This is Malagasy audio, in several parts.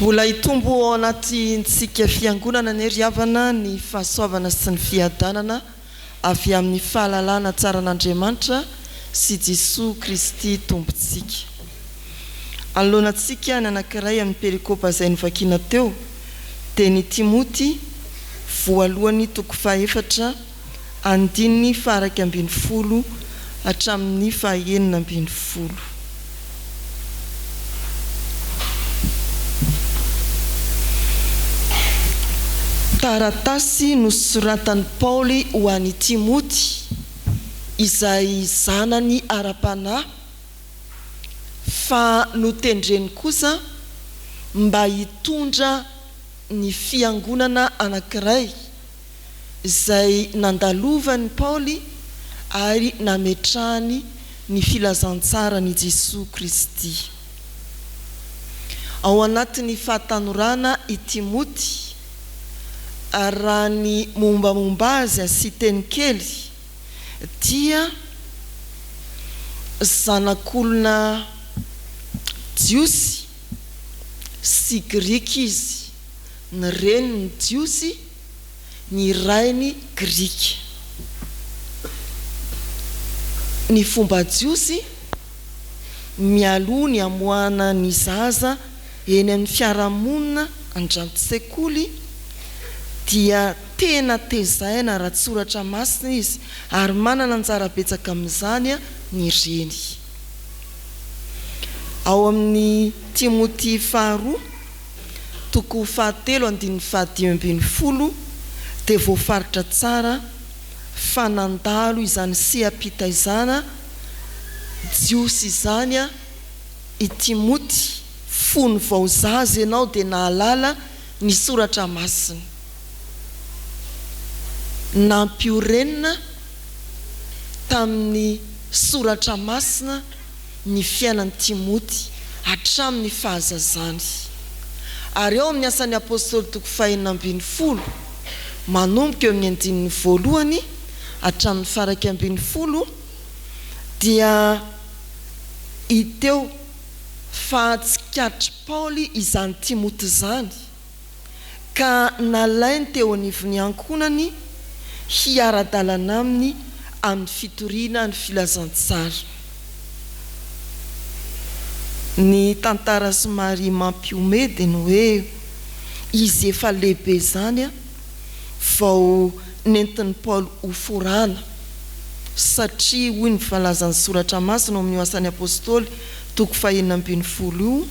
Mbola hitombo ao anatintsika fiangonana ny riavana ny fahasoavana sy ny fiadanana avy amin'ny fahalalana tsara an'Andriamanitra sy Jesosy Kristy tompontsika. Alohanantsika ny anankiray amin'ny perikôpa izay novakiana teo dia ny Timoty voalohany toko fahaefatra andininy faha 12 hatramin'ny faha 19. Taratasy nosoratan'i Paoly ho an'i Timoty izay zanany ara-panahy fa notendreny kosa mba hitondra ny fiangonana anankiray izay nandalovany Paoly ary nametrahany ny filazantsara ny Jesosy Kristy. Ao anatin'ny fahatanorana i Timoty raha ny mombamomba azy sy teny kely dia zanak'olona jiosy sy grika izy, ny reniny jiosy, ny rainy grika. Ny fomba jiosy mialoha ny amoahana ny zaza eny amin'ny fiarahamonina andranto-tsekoly dia tena tezaina raha tsoratra masina izy ary manana anjara betsaka amin'izany ny reny. Ao amin'ny Timoty faharoa toko fahatelo andininy faha 5 dia voafaritra tsara fa nandalo izany seapitaizana jiosy izany i Timoty, fony vao zaza ianao dia nahalala ny soratra masina. Nampiorenina tamin'ny soratra masina ny fiainan'i Timoty hatramin'ny fahazazany. Ary eo amin'ny asan'ny apôstôly toko faha 12 manomboka eo amin'ny 1 hatramin'ny faha 12 dia hiteo fa tsikatry Paoly izany Timoty izany ka nalainy teo anivon'ny ankonany hiara-dalana aminy amin'ny fitoriana ny filazantsara. Ny tantara somary mampiome dia ny hoe izy efa lehibe izany vao nentin'ny Paoly ho forana satria hoy ny falazan'ny soratra masina amin'ny asan'ny apôstôly toko faha 12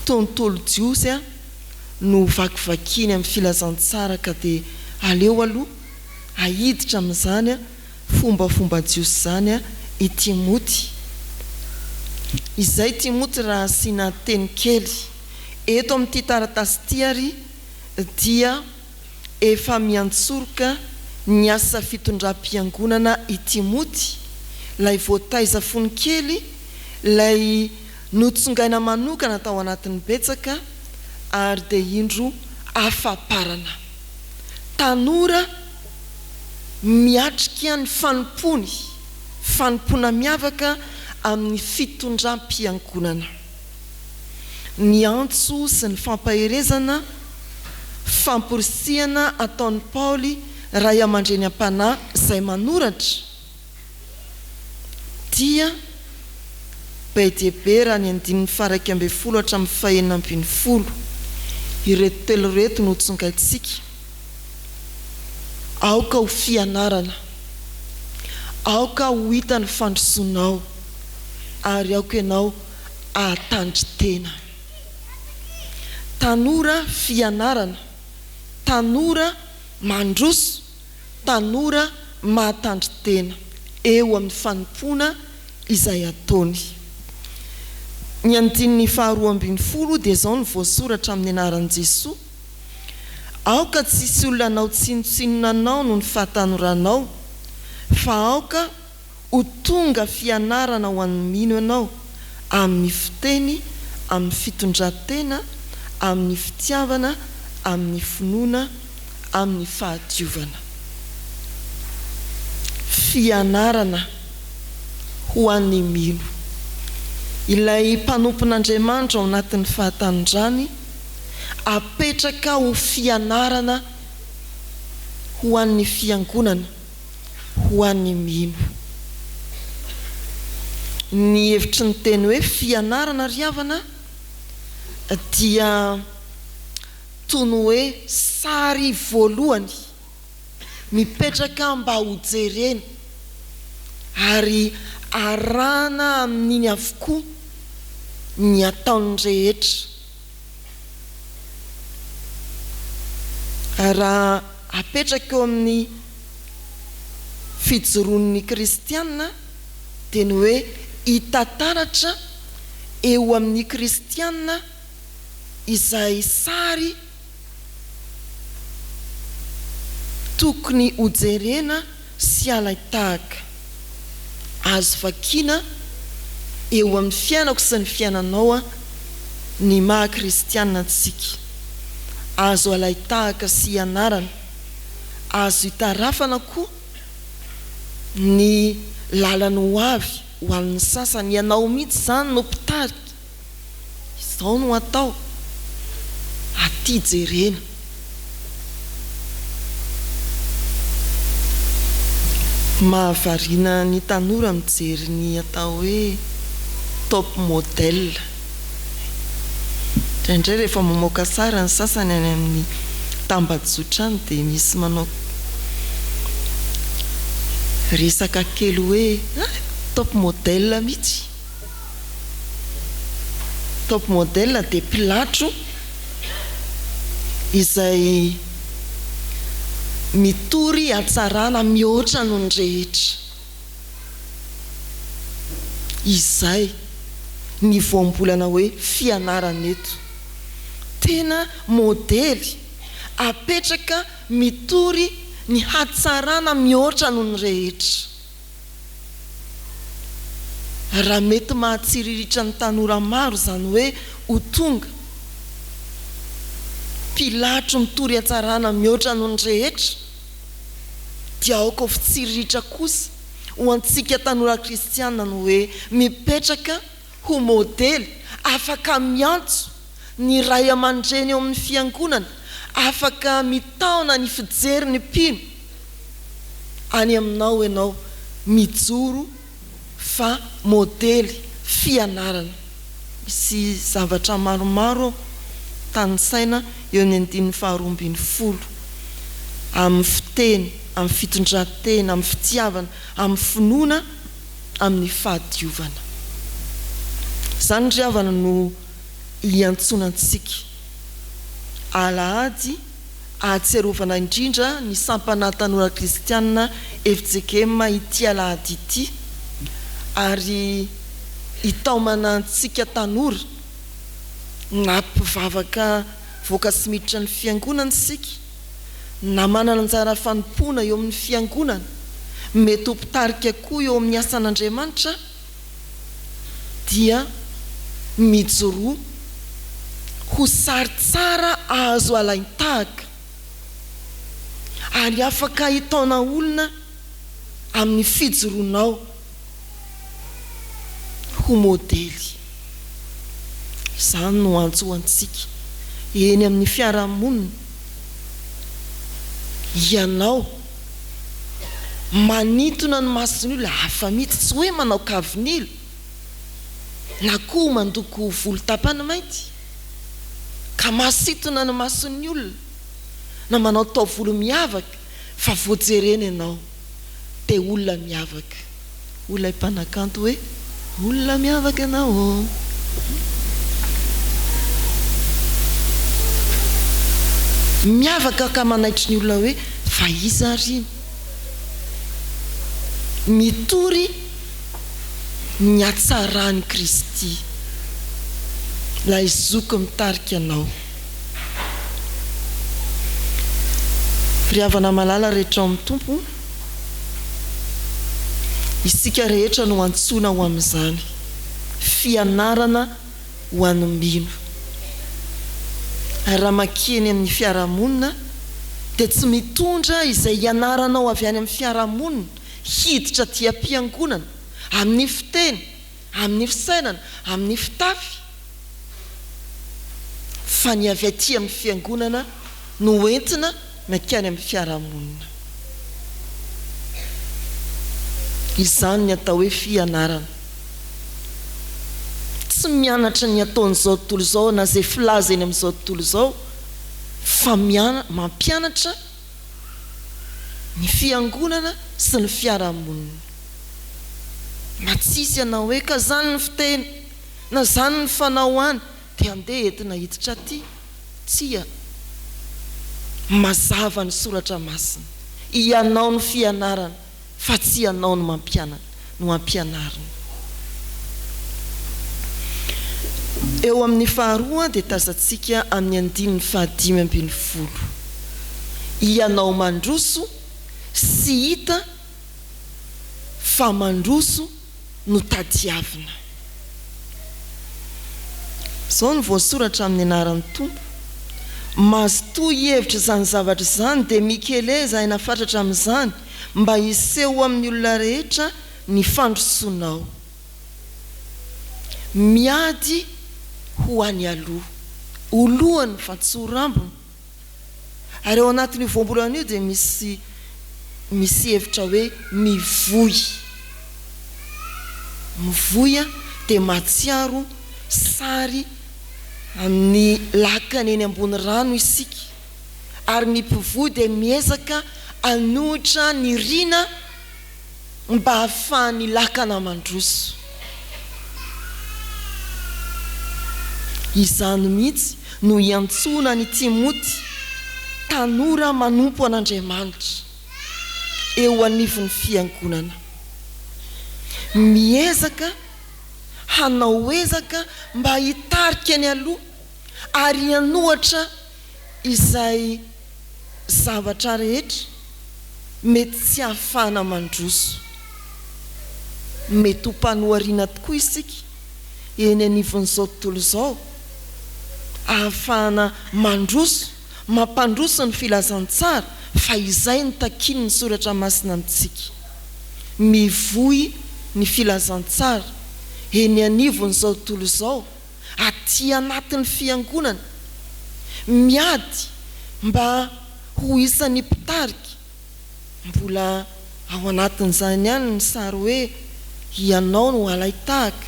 tontolo jiosy no vakivakiny amin'ny filazantsara ka dia aleo aloha ahiditra amin'izany fombafomba jiosy izany i Timoty. Izay Timoty raha asiana teny kely eto amin'ity taratasy ity ary dia efa miantsoroka ny asa fitondram-piangonana i Timoty, lay voataiza fony kely, lay notsongaina manokana tao anatin'ny betsaka ary dia indro afaparana. Tanora miatrika ny fanompona miavaka amin'ny fitondram-piangonana. Ny antso sy ny fampaherezana, famporisihana ataon'ny Paoly raha iamandreny am-panahy izay manoratra dia be dia be raha ny andininy faha 12 hatramin'ny faha 19 ireto telo reto no tsongaitsika. Aoka ho fianarana, aoka ho hita ny fandrosoanao ary aoka ianao ahatandry tena. Tanora fianarana, tanora mandroso, tanora mahatandry tena eo amin'ny fanompona izay ataony. Ny andininy faha 12 dia izao ny voasoratra amin'ny anaran'i Jesosy: aoka tsisy olona anao tsinotsinona anao no ny fahatanoranao, fa aoka ho tonga fianarana ho an'ny mino ianao amin'ny fiteny, amin'ny fitondran-tena, amin'ny fitiavana, amin'ny finoana, amin'ny fahadiovana. Fianarana ho an'ny mino. Ilay mpanompon'Andriamanitra ao anatin'ny fahatanondrany apetraka ho fianarana ho an'ny fiangonana, ho an'ny mino. Ny hevitry ny teny hoe fianarana ry havana dia toy ny hoe sary voalohany mipetraka mba ho jerena ary arahana amin'iny avokoa ny ataony rehetra. Raha apetraka eo amin'ny fijoroan'ny kristianina dia ny hoe hitantaratra eo amin'ny kristianina izay sary tokony hojerena sy alaitahaka. Azo vakiana eo amin'ny fiainako sy ny fiainanao ny maha kristianina antsika. Azo alaitahaka sy ianarana, azo hitarafana koa ny lalany ho avy ho an'ny sasany. Ianao mihitsy zany no mpitarika, izao no atao, aty jerena. Mahavariana ny tanora mijery ny atao hoe top model. Indraindray rehefa mamoaka sary ny sasany any amin'ny tambajotra any dia misy manao resaka kely hoe top model mihitsy. Top model dia mpilatro izay mitory hatsarana mihoatra noho ny rehetra. Izay ny voambolana hoe fianarana eto. Tena modely apetraka mitory ny hatsarana mihoatra noho ny rehetra. Raha mety mahatsiriritra ny tanora maro zany hoe ho tonga mpilatro mitory hatsarana mihoatra noho ny rehetra, dia aoka fitsiriritra kosa ho antsika tanora kristianina no hoe mipetraka ho modely, afaka miantso ny ray aman-dreny eo amin'ny fiangonana, afaka mitaona ny fijery ny mpino. Any aminao ianao mijoro fa modely fianarana. Misy zavatra maromaro tanisaina eo ny 2:12 amin'ny fiteny, amin'ny fitondran-tena, amin'ny fitiavana, amin'ny finoana, amin'ny fahadiovana. Zany ry havana no hiantsonantsika. Alahady ahatserovana indrindra ny sampana tanora kristianina FJKM ity alahady ity, ary hitaomana antsika tanora na mpivavaka voaka sy miditra ny fiangonana isika, na manana anjara fanompoana eo amin'ny fiangonana, mety ho mpitarika koa eo amin'ny asan'Andriamanitra, dia mijoro ho sary tsara azo alaintahaka ary afaka hitaona olona amin'ny fijoronao ho modely. Izany no antso ho antsika eny amin'ny fiarahamonina. Ianao manintona ny masony olona hafa mihitsy, tsy hoe manao kavinila na koa mandoko volotapany mainty ka masintona ny mason'ny olona, na manao taovolo miavaka fa voajerena ianao dia olona miavaka. Olona mpanakanto hoe olona miavaka ianao. Miavaka ka manaitry ny olona hoe fa iza ry, mitory ny hatsarany Kristy. La izoko mitarika anao. Ry havana malala rehetra ao amin'ny tompo, isika rehetra no antsoina ho amin'izany fianarana ho an'ny mino. Raha makeny amin'ny fiarahamonina dia tsy mitondra izay ianaranao avy any amin'ny fiarahamonina hiditra tia am-piangonana, amin'ny fiteny, amin'ny fisainana, amin'ny fitafy, fa ny avy aty amin'ny fiangonana no entina mankany amin'ny fiarahamonina. Izany ny atao hoe fianarana. Tsy mianatra ny ataon'izao tontolo izao na zay filaza eny amin'izao tontolo izao, fa mampianatra ny fiangonana sy ny fiarahamonina. Matsisy ianao hoe ka zany ny fiteny na zany ny fanaoany dia andeha entina hiditra aty. Tsia, mazava ny soratra masina, ianao ny fianarana fa tsy ianao ny mampianarina. Eo amin'ny faharoa dia tazantsika amin'ny 5:5. Ianao mandroso sy hita fa mandroso no tadiavina. Zao ny voasoratra amin'ny anaran'ny Tompo. Mazotoa hevitra izany zavatra izany dia Mikeleza aina fatratra amin'izany mba hiseho amin'ny olona rehetra ny fandrosonao. Miady ho any aloha, olohany fa tsy ho rambony. Ary ao anatin'io voambolana io dia misy hevitra hoe mivoy. Mivoya dia matsiaro sary amin'ny lakana eny ambony rano isika, ary ny mpivoy dia miezaka anohitra ny rina mba hahafahan'ny lakana mandroso. Izany mihitsy no iantsona ny Timoty, tanora manompo an'Andriamanitra eo anivon'ny fiangonana. Miezaka hanao ezaka mba hitarika ny aloha ary hanohatra izay zavatra rehetra mety tsy hahafahana mandroso. Mety ho mpanohariana tokoa isika eny anivon'izao tontolo izao, ahafahana mandroso, mampandroso ny filazantsara, fa izay ny takiny ny soratra masina amintsika. Mivoy ny filazantsara eny anivon'izao tontolo izao, aty anatin'ny fiangonana, miady mba ho isan'ny mpitarika. Mbola ao anatin'izany ihany ny sary hoe ianao no alaitahaka,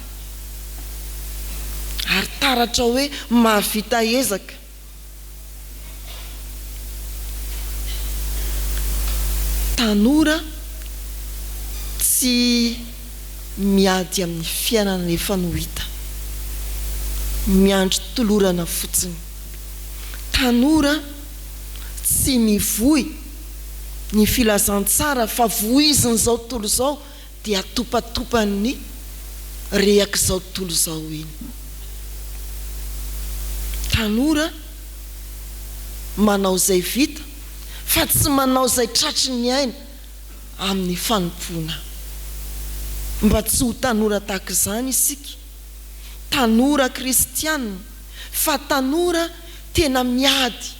ary taratra hoe mahavita ezaka. Tanora tsy miady amin'ny fiainana efa no hita, miandry tolorana fotsiny. Tanora tsy mivoy ny filazantsara, fa voizin'izao tontolo izao dia atopatopany reak'izao tontolo izao iny. Tanora manao izay vita, fa tsy manao izay tratry ny aina amin'ny fanompoana. Mba tsy ho tanora tahaka izany isika, tanora kristianina, fa tanora tena miady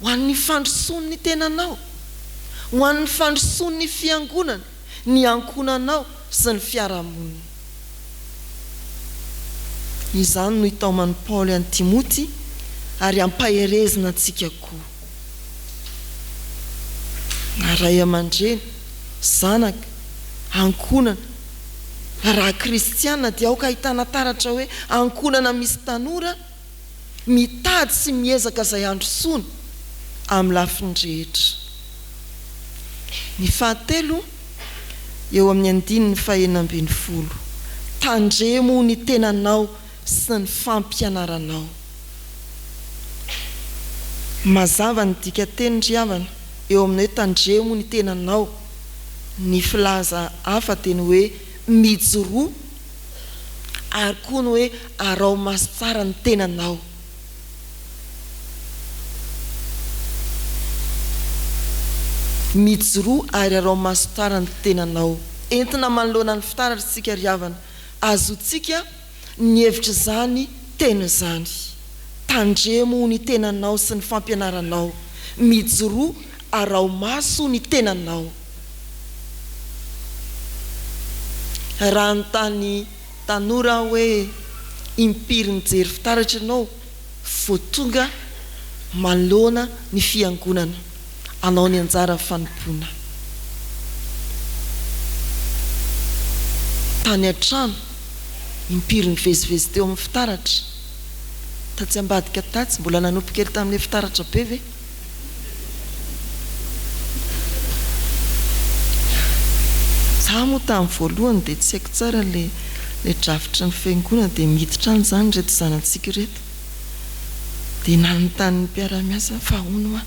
ho an'ny fandroson'ny tenanao, ho an'ny fandroson'ny fiangonana, ny ankonanao sy ny fiarahamonina. Izany no hitaomany Paoly an'i Timoty, ary ampaherezina antsika koa. Ray aman-dreny, zanaka, ankonana, raha kristianina dia aoka ahitana taratra hoe ankonana misy tanora mitady sy miezaka izay androsoana amin'ny lafiny rehetra. Ny fahatelo, eo amin'ny 5:20, tandremo ny tenanao sy ny fampianaranao. Mazava ny dikateny ry havana eo amin'ny hoe tandremo ny tenanao. Ny filaza hafa teny hoe mijoroa, ary koa ny hoe arao maso tsara ny tenanao. Mijoroa ary arao maso tsara ny tenanao. Entina manoloana ny fitaratra tsika ry havana, azotsika ny hevitra izany teny izany. Tandremo ny tenanao sy ny fampianaranao. Mijoroa arao maso ny tenanao. Raha ny tany tanora hoe impiry ny jery fitaratra ianao, voatonga manoloana ny fiangonana anao ny anjara fanompoana. Tany an-trano impiry nivezivezy teo amin'ny fitaratra, tatsy ambadika tatsy mbola nanompo kely tamin'ilay fitaratra be ve? Za moa tamin'ny voalohany dia tsy haiko tsara le drafitra ny fiangonana dia miditra any zany reto zanantsika reto, dia nanontany mpiara-miasa fa hono a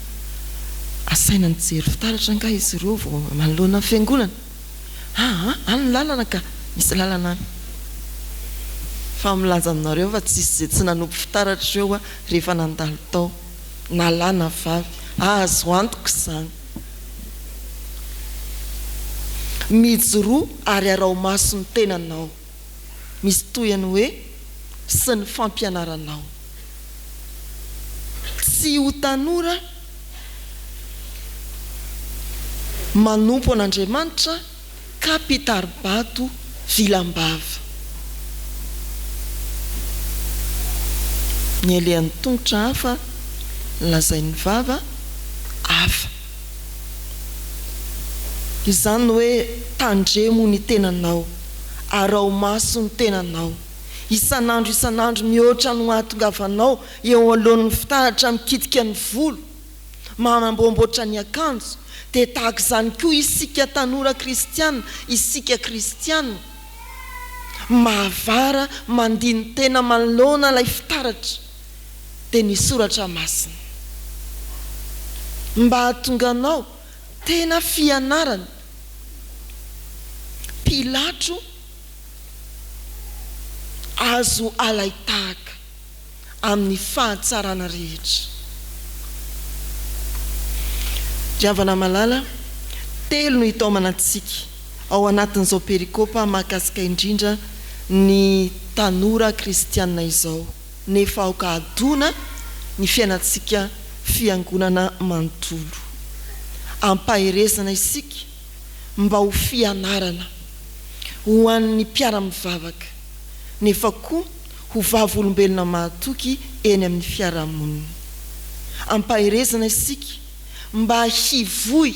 asaina nijery fitaratra nga izy ireo vao manoloana ny fiangonana. Any lalana ka misy lalana any. Fa milaza aminareo fa tsisy zay tsy nanompo fitaratra eo a rehefa nandalo tao nalana vavy, azo antoko izany. Mijoroa ary arao maso ny tenanao, misy toyany hoe sy ny fampianaranao. Tsy ho tanora manompo an'Andriamanitra ka pitaribato vilambava. Ny alehan'ny tongotra hafa lazain'ny vava hafa. Izany hoe tandremo ny tenanao, arao maso ny tenanao, isan'andro mihoatra no ahatongavanao eo alohan'ny fitaratra mikitika ny volo, manamboamboatra ny akanjo. Dia tahaka izany koa isika tanora kristiana, isika kristiana mahavara mandiny tena manoloana ilay fitaratra dia ny soratra masina mba hahatonganao tena fianarana. Pilatro azo alaitahaka amin'ny fahatsarana rehetra. Diavana malala, telo no hitaomana antsika ao anatin'izao perikopa mahakasika indrindra ny tanora kristiana izao, nefa aoka adona ny fiainantsika fiangonana manontolo. Ampahirezana isika mba ho fianarana ho an'ny mpiara-mivavaka, nefa koa ho vavolombelona mahatoky eny amin'ny fiarahamonina. Ampahirezana isika mba hivoy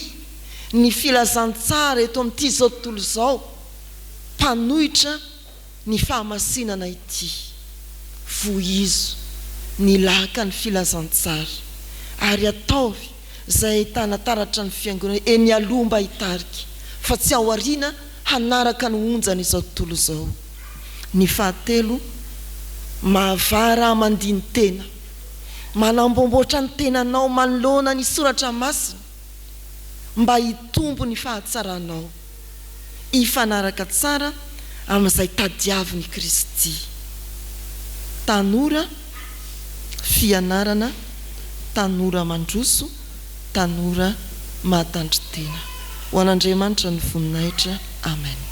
ny filazantsara eto amin'ity zao tontolo zao, mpanohitra ny fahamasinana ity. Vohizo ny laka ny filazantsara ary ataovy izay ahitana taratra ny fiangonana eny aloha mba hitarika, fa tsy ao aoriana hanaraka ny onjany izao tontolo izao. Ny fahatelo, mahavara mandiny tena, manambomboatra ny tenanao manoloana ny soratra masina mba hitombo ny fahatsaranao, hifanaraka tsara amin'izay tadiavin'i Kristy. Tanora fianarana, tanora mandroso, tanora mahatandry tena. Ho an'Andriamanitra ny voninahitra. Amen.